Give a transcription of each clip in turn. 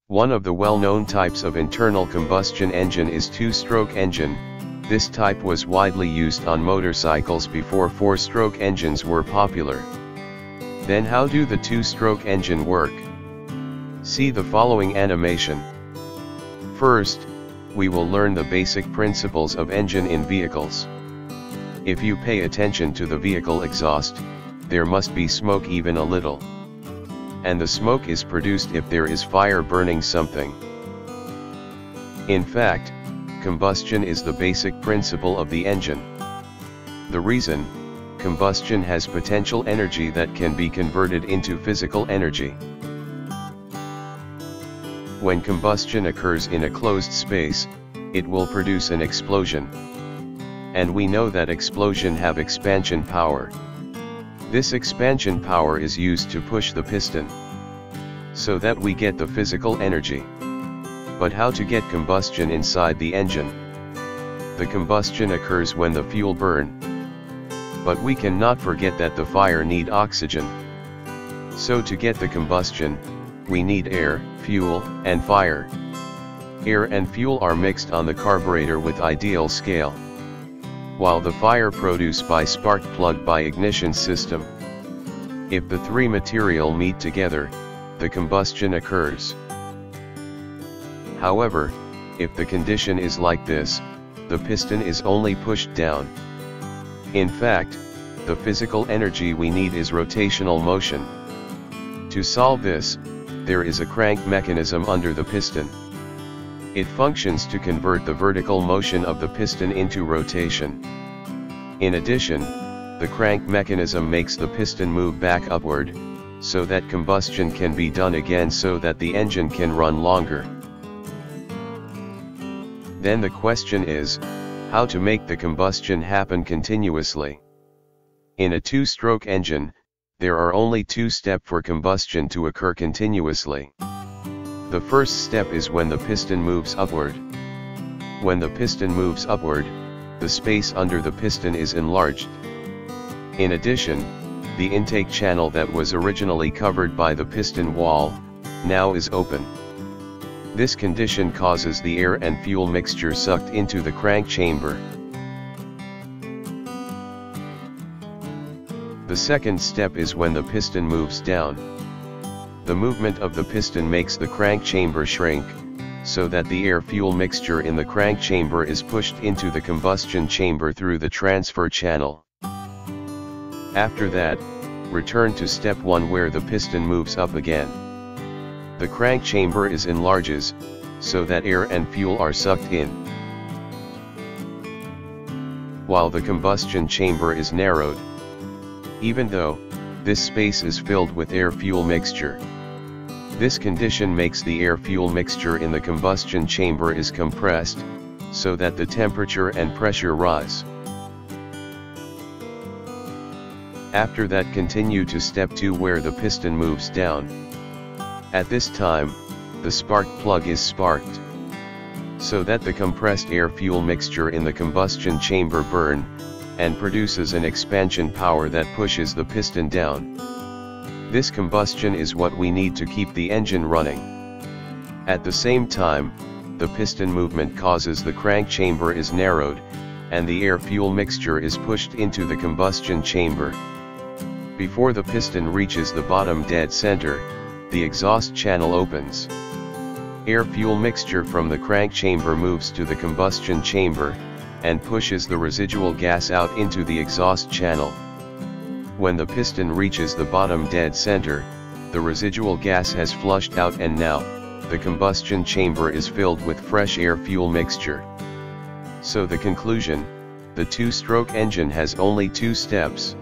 One of the well-known types of internal combustion engine is two-stroke engine. This type was widely used on motorcycles before four-stroke engines were popular. Then how do the two-stroke engine work? See the following animation. First, we will learn the basic principles of engine in vehicles. If you pay attention to the vehicle exhaust, there must be smoke even a little. And the smoke is produced if there is fire burning something. In fact, combustion is the basic principle of the engine. The reason, combustion has potential energy that can be converted into physical energy. When combustion occurs in a closed space, it will produce an explosion. And we know that explosion have expansion power. This expansion power is used to push the piston, so that we get the physical energy. But how to get combustion inside the engine? The combustion occurs when the fuel burn. But we cannot forget that the fire need oxygen. So to get the combustion, we need air, fuel, and fire. Air and fuel are mixed on the carburetor with ideal scale, while the fire produced by spark plug by ignition system. If the three material meet together, the combustion occurs. However, if the condition is like this, the piston is only pushed down. In fact, the physical energy we need is rotational motion. To solve this, there is a crank mechanism under the piston. It functions to convert the vertical motion of the piston into rotation. In addition, the crank mechanism makes the piston move back upward, so that combustion can be done again so that the engine can run longer. Then the question is, how to make the combustion happen continuously? In a two-stroke engine, there are only two steps for combustion to occur continuously. The first step is when the piston moves upward. When the piston moves upward, the space under the piston is enlarged. In addition, the intake channel that was originally covered by the piston wall, now is open. This condition causes the air and fuel mixture sucked into the crank chamber. The second step is when the piston moves down. The movement of the piston makes the crank chamber shrink, so that the air-fuel mixture in the crank chamber is pushed into the combustion chamber through the transfer channel. After that, return to step 1 where the piston moves up again. The crank chamber is enlarges, so that air and fuel are sucked in, while the combustion chamber is narrowed. Even though, this space is filled with air-fuel mixture. This condition makes the air-fuel mixture in the combustion chamber is compressed, so that the temperature and pressure rise. After that continue to step 2 where the piston moves down. At this time, the spark plug is sparked, so that the compressed air-fuel mixture in the combustion chamber burn, and produces an expansion power that pushes the piston down. This combustion is what we need to keep the engine running. At the same time, the piston movement causes the crank chamber is narrowed, and the air-fuel mixture is pushed into the combustion chamber. Before the piston reaches the bottom dead center, the exhaust channel opens. Air-fuel mixture from the crank chamber moves to the combustion chamber, and pushes the residual gas out into the exhaust channel. When the piston reaches the bottom dead center, the residual gas has flushed out and now, the combustion chamber is filled with fresh air-fuel mixture. So the conclusion, the two-stroke engine has only 2 steps.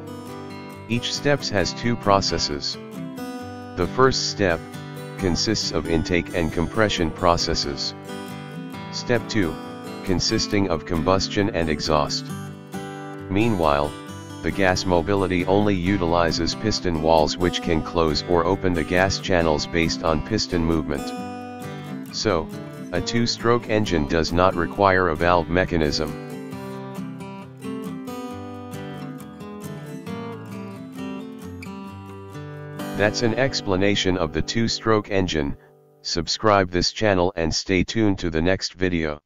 Each step has 2 processes. The first step consists of intake and compression processes. Step 2, consisting of combustion and exhaust. Meanwhile, the gas mobility only utilizes piston walls which can close or open the gas channels based on piston movement. So, a two-stroke engine does not require a valve mechanism. That's an explanation of the two-stroke engine. Subscribe this channel and stay tuned to the next video.